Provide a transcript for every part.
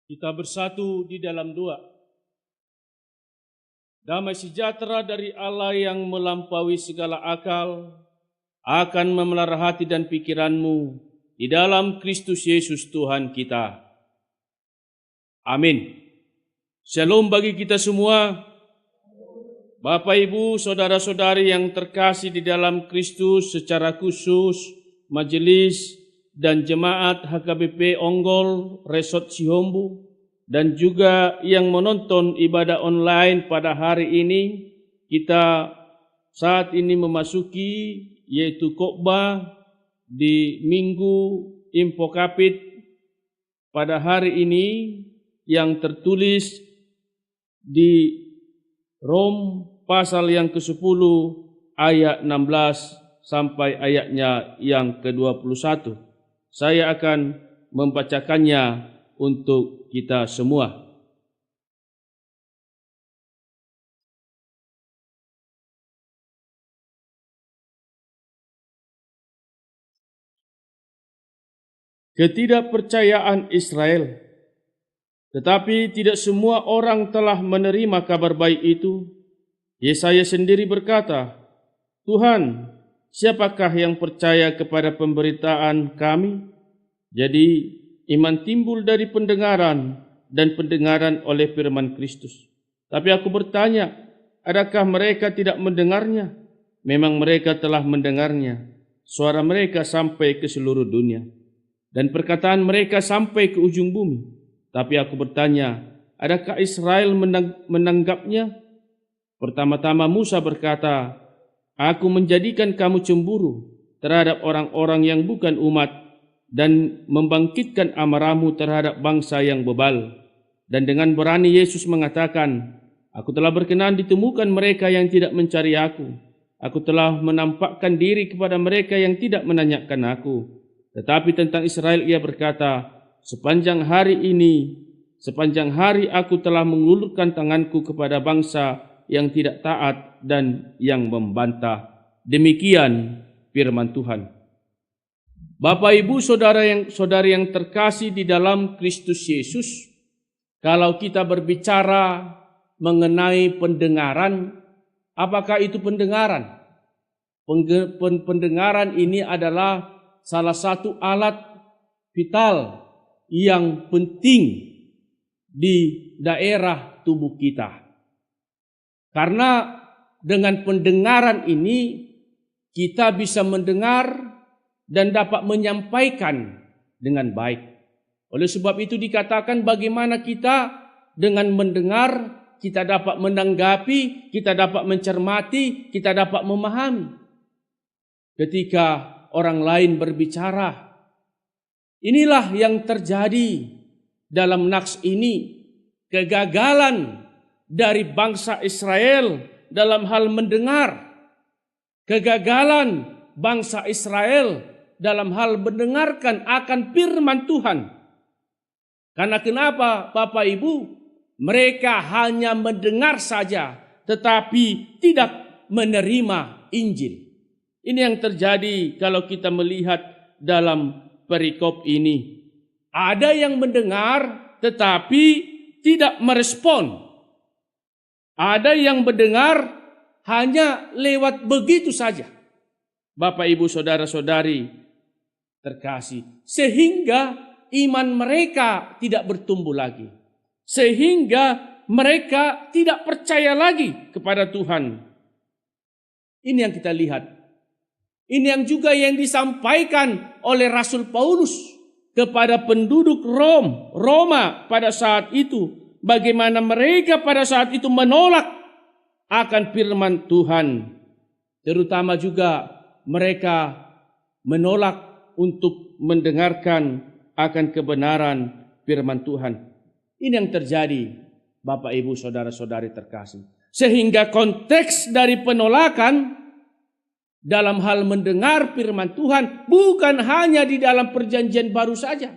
Kita bersatu di dalam doa. Damai sejahtera dari Allah yang melampaui segala akal akan memelihara hati dan pikiranmu di dalam Kristus Yesus Tuhan kita. Amin. Shalom bagi kita semua. Bapak, Ibu, saudara-saudari yang terkasih di dalam Kristus, secara khusus majelis dan jemaat HKBP Onggol Resort Sihombo, dan juga yang menonton ibadah online pada hari ini. Kita saat ini memasuki yaitu khotbah di Minggu Impokapit pada hari ini yang tertulis di Rom pasal yang ke-10 ayat 16 sampai ayatnya yang ke-21. Saya akan membacakannya untuk kita semua. Ketidakpercayaan Israel. Tetapi tidak semua orang telah menerima kabar baik itu. Yesaya sendiri berkata, "Tuhan, siapakah yang percaya kepada pemberitaan kami?" Jadi iman timbul dari pendengaran, dan pendengaran oleh firman Kristus. Tapi aku bertanya, adakah mereka tidak mendengarnya? Memang mereka telah mendengarnya. Suara mereka sampai ke seluruh dunia, dan perkataan mereka sampai ke ujung bumi. Tapi aku bertanya, adakah Israel menanggapnya? Pertama-tama Musa berkata, "Aku menjadikan kamu cemburu terhadap orang-orang yang bukan umat, dan membangkitkan amarahmu terhadap bangsa yang bebal." Dan dengan berani Yesus mengatakan, "Aku telah berkenan ditemukan mereka yang tidak mencari aku. Aku telah menampakkan diri kepada mereka yang tidak menanyakan aku." Tetapi tentang Israel ia berkata, Sepanjang hari aku telah mengulurkan tanganku kepada bangsa yang tidak taat dan yang membantah." Demikian firman Tuhan. Bapak, Ibu, saudari yang terkasih di dalam Kristus Yesus, kalau kita berbicara mengenai pendengaran, apakah itu pendengaran? Pendengaran ini adalah salah satu alat vital yang penting di daerah tubuh kita. Karena dengan pendengaran ini kita bisa mendengar dan dapat menyampaikan dengan baik. Oleh sebab itu dikatakan bagaimana kita dengan mendengar, kita dapat menanggapi, kita dapat mencermati, kita dapat memahami. Ketika orang lain berbicara, inilah yang terjadi dalam naks ini. Kegagalan dari bangsa Israel dalam hal mendengar. Kegagalan bangsa Israel dalam hal mendengarkan akan firman Tuhan. Karena kenapa, Bapak Ibu? Mereka hanya mendengar saja, tetapi tidak menerima Injil. Ini yang terjadi kalau kita melihat dalam perikop ini. Ada yang mendengar tetapi tidak merespon. Ada yang mendengar hanya lewat begitu saja. Bapak, Ibu, saudara-saudari terkasih, sehingga iman mereka tidak bertumbuh lagi. Sehingga mereka tidak percaya lagi kepada Tuhan. Ini yang kita lihat. Ini yang juga yang disampaikan oleh Rasul Paulus kepada penduduk Roma pada saat itu. Bagaimana mereka pada saat itu menolak akan firman Tuhan. Terutama juga mereka menolak untuk mendengarkan akan kebenaran firman Tuhan. Ini yang terjadi, Bapak, Ibu, saudara-saudari terkasih. Sehingga konteks dari penolakan dalam hal mendengar firman Tuhan bukan hanya di dalam perjanjian baru saja,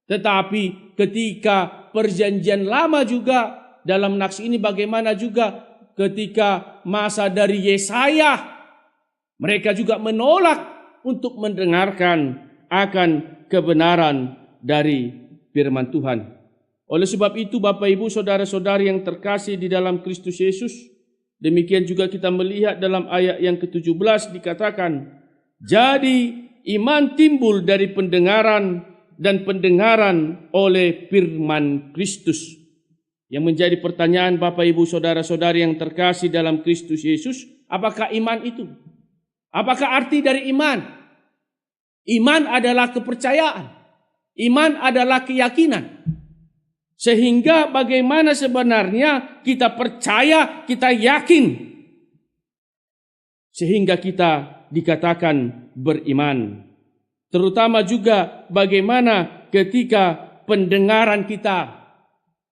tetapi ketika perjanjian lama juga dalam naks ini, bagaimana juga ketika masa dari Yesaya, mereka juga menolak untuk mendengarkan akan kebenaran dari firman Tuhan. Oleh sebab itu Bapak Ibu saudara-saudari yang terkasih di dalam Kristus Yesus, demikian juga kita melihat dalam ayat yang ke-17 dikatakan, jadi iman timbul dari pendengaran dan pendengaran oleh firman Kristus. Yang menjadi pertanyaan Bapak Ibu saudara-saudari yang terkasih dalam Kristus Yesus, apakah iman itu? Apakah arti dari iman? Iman adalah kepercayaan. Iman adalah keyakinan. Sehingga bagaimana sebenarnya kita percaya, kita yakin. Sehingga kita dikatakan beriman. Terutama juga bagaimana ketika pendengaran kita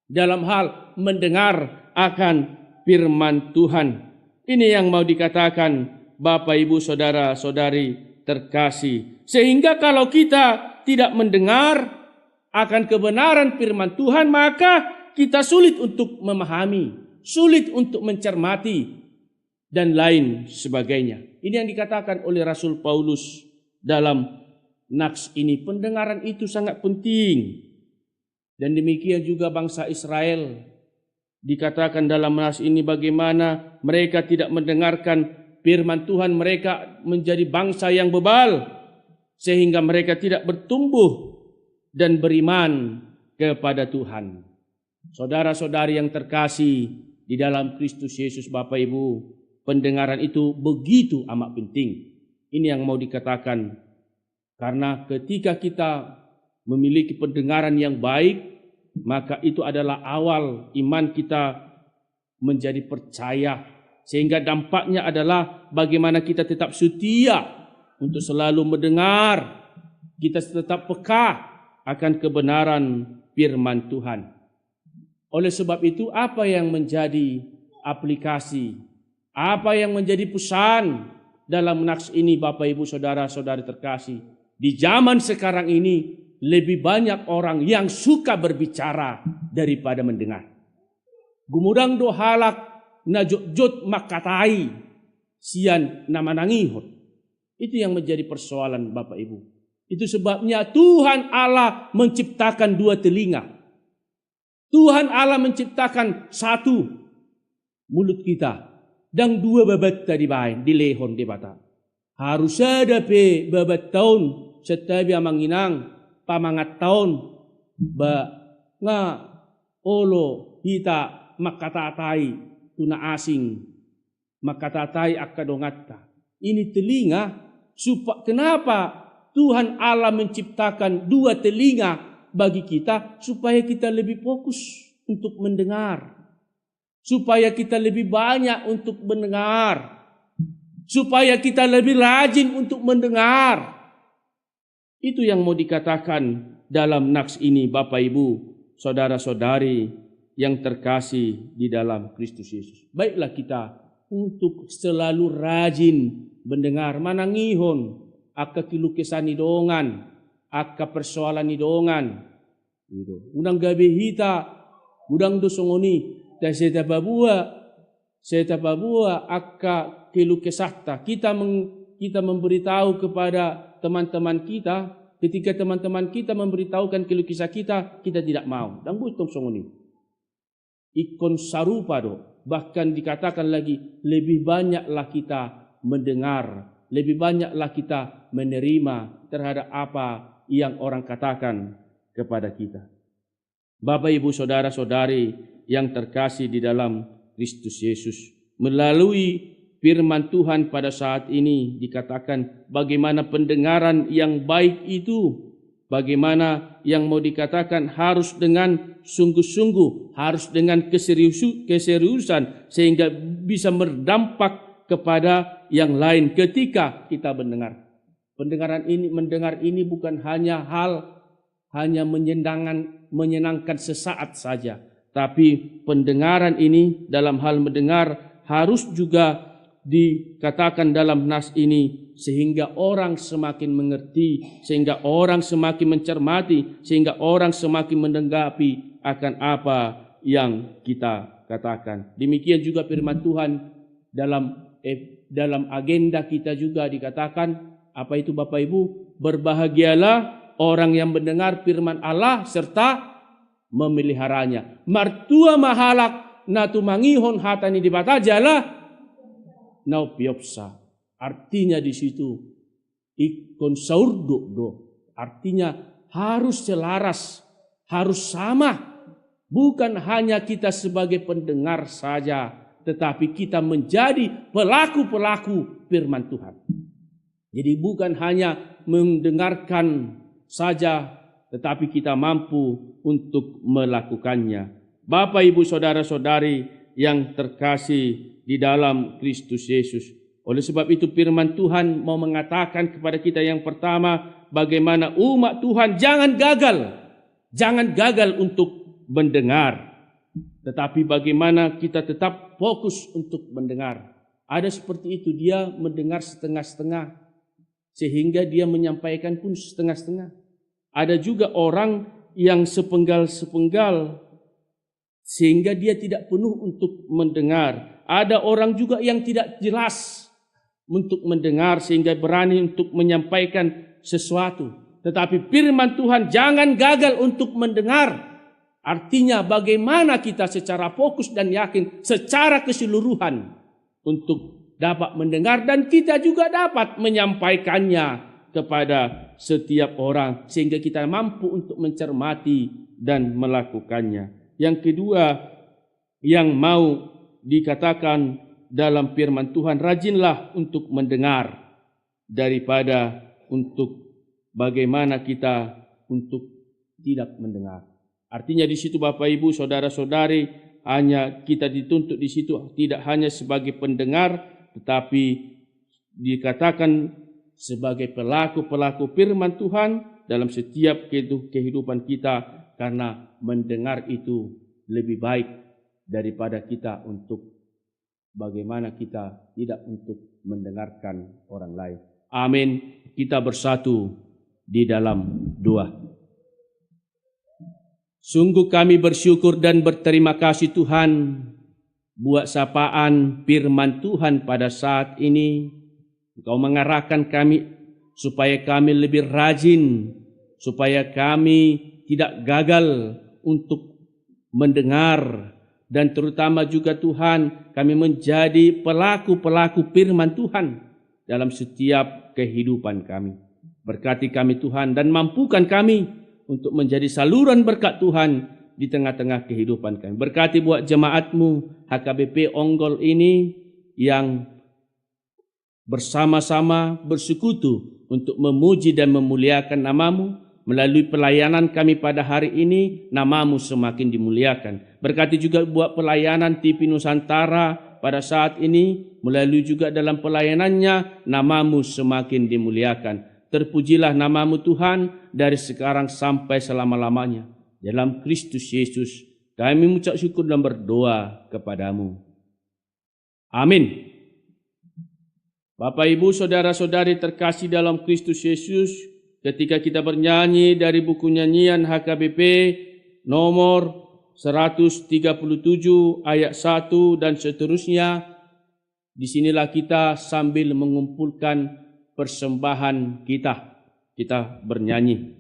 dalam hal mendengar akan firman Tuhan. Ini yang mau dikatakan Bapak Ibu saudara-saudari terkasih. Sehingga kalau kita tidak mendengar akan kebenaran firman Tuhan, maka kita sulit untuk memahami, sulit untuk mencermati, dan lain sebagainya. Ini yang dikatakan oleh Rasul Paulus dalam naks ini. Pendengaran itu sangat penting. Dan demikian juga bangsa Israel. Dikatakan dalam naks ini bagaimana mereka tidak mendengarkan firman Tuhan. Mereka menjadi bangsa yang bebal, sehingga mereka tidak bertumbuh dan beriman kepada Tuhan. Saudara-saudari yang terkasih di dalam Kristus Yesus Bapak Ibu, pendengaran itu begitu amat penting. Ini yang mau dikatakan. Karena ketika kita memiliki pendengaran yang baik, maka itu adalah awal iman kita menjadi percaya. Sehingga dampaknya adalah bagaimana kita tetap setia untuk selalu mendengar. Kita tetap peka akan kebenaran firman Tuhan. Oleh sebab itu, apa yang menjadi aplikasi, apa yang menjadi pesan dalam naks ini Bapak Ibu saudara-saudari terkasih? Di zaman sekarang ini lebih banyak orang yang suka berbicara daripada mendengar. Gumudang do halak na jot makatai sian nama nangihon. Itu yang menjadi persoalan Bapak Ibu. Itu sebabnya Tuhan Allah menciptakan dua telinga. Tuhan Allah menciptakan satu mulut kita dan dua babat tadi bain di lehon di bata. Harus ada pe babat tahun setabi amanginang pamangat tahun ba nga olo hita makatatai tuna asing makatatai akadongatta. Ini telinga supaya kenapa Tuhan Allah menciptakan dua telinga bagi kita supaya kita lebih fokus untuk mendengar. Supaya kita lebih banyak untuk mendengar. Supaya kita lebih rajin untuk mendengar. Itu yang mau dikatakan dalam naks ini Bapak Ibu, saudara-saudari yang terkasih di dalam Kristus Yesus. Baiklah kita untuk selalu rajin mendengar manangihon akka kilukisan idongan, akka persoalan idongan. Unang gabi hita, udang dosongoni, dan seta babua akka kilukisakta. Kita memberitahu kepada teman-teman kita, ketika teman-teman kita memberitahukan kilukisah kita, kita tidak mau. Dan butuh songoni. Ikon sarupa do, bahkan dikatakan lagi lebih banyaklah kita mendengar, lebih banyaklah kita menerima terhadap apa yang orang katakan kepada kita. Bapak Ibu saudara-saudari yang terkasih di dalam Kristus Yesus, melalui firman Tuhan pada saat ini dikatakan bagaimana pendengaran yang baik itu, bagaimana yang mau dikatakan harus dengan sungguh-sungguh, harus dengan keseriusan sehingga bisa berdampak kepada yang lain ketika kita mendengar. Mendengar ini bukan hanya menyenangkan sesaat saja, tapi pendengaran ini dalam hal mendengar harus juga dikatakan dalam nas ini sehingga orang semakin mengerti, sehingga orang semakin mencermati, sehingga orang semakin menanggapi akan apa yang kita katakan. Demikian juga firman Tuhan dalam agenda kita juga dikatakan, apa itu Bapak Ibu? Berbahagialah orang yang mendengar firman Allah serta memeliharanya. Martua mahalak na tumangihon hatani di batajala naupiopsa. Artinya di situ ikon saurdo do. Artinya harus selaras, harus sama. Bukan hanya kita sebagai pendengar saja, tetapi kita menjadi pelaku-pelaku firman Tuhan. Jadi bukan hanya mendengarkan saja, tetapi kita mampu untuk melakukannya. Bapak, Ibu, saudara-saudari yang terkasih di dalam Kristus Yesus. Oleh sebab itu firman Tuhan mau mengatakan kepada kita yang pertama, bagaimana umat Tuhan jangan gagal untuk mendengar. Tetapi bagaimana kita tetap fokus untuk mendengar. Ada seperti itu, dia mendengar setengah-setengah, sehingga dia menyampaikan pun setengah-setengah. Ada juga orang yang sepenggal-sepenggal, sehingga dia tidak penuh untuk mendengar. Ada orang juga yang tidak jelas untuk mendengar, sehingga berani untuk menyampaikan sesuatu. Tetapi firman Tuhan jangan gagal untuk mendengar. Artinya bagaimana kita secara fokus dan yakin secara keseluruhan untuk dapat mendengar, dan kita juga dapat menyampaikannya kepada setiap orang sehingga kita mampu untuk mencermati dan melakukannya. Yang kedua yang mau dikatakan dalam firman Tuhan, rajinlah untuk mendengar daripada untuk bagaimana kita untuk tidak mendengar. Artinya di situ Bapak Ibu saudara-saudari, hanya kita dituntut di situ tidak hanya sebagai pendengar, tetapi dikatakan sebagai pelaku-pelaku firman Tuhan dalam setiap kehidupan kita, karena mendengar itu lebih baik daripada kita untuk bagaimana kita tidak untuk mendengarkan orang lain. Amin. Kita bersatu di dalam doa. Sungguh kami bersyukur dan berterima kasih Tuhan buat sapaan firman Tuhan pada saat ini. Engkau mengarahkan kami supaya kami lebih rajin, supaya kami tidak gagal untuk mendengar, dan terutama juga Tuhan, kami menjadi pelaku-pelaku firman Tuhan dalam setiap kehidupan kami. Berkati kami Tuhan dan mampukan kami untuk menjadi saluran berkat Tuhan di tengah-tengah kehidupan kami. Berkati buat jemaat-Mu HKBP Onggol ini yang bersama-sama bersekutu untuk memuji dan memuliakan nama-Mu. Melalui pelayanan kami pada hari ini, nama-Mu semakin dimuliakan. Berkati juga buat pelayanan TV Nusantara pada saat ini, melalui juga dalam pelayanannya, nama-Mu semakin dimuliakan. Terpujilah nama-Mu Tuhan dari sekarang sampai selama-lamanya. Dalam Kristus Yesus, kami mengucap syukur dan berdoa kepadamu. Amin. Bapak, Ibu, saudara-saudari terkasih dalam Kristus Yesus, ketika kita bernyanyi dari buku nyanyian HKBP nomor 137 ayat 1 dan seterusnya, disinilah kita sambil mengumpulkan persembahan kita bernyanyi.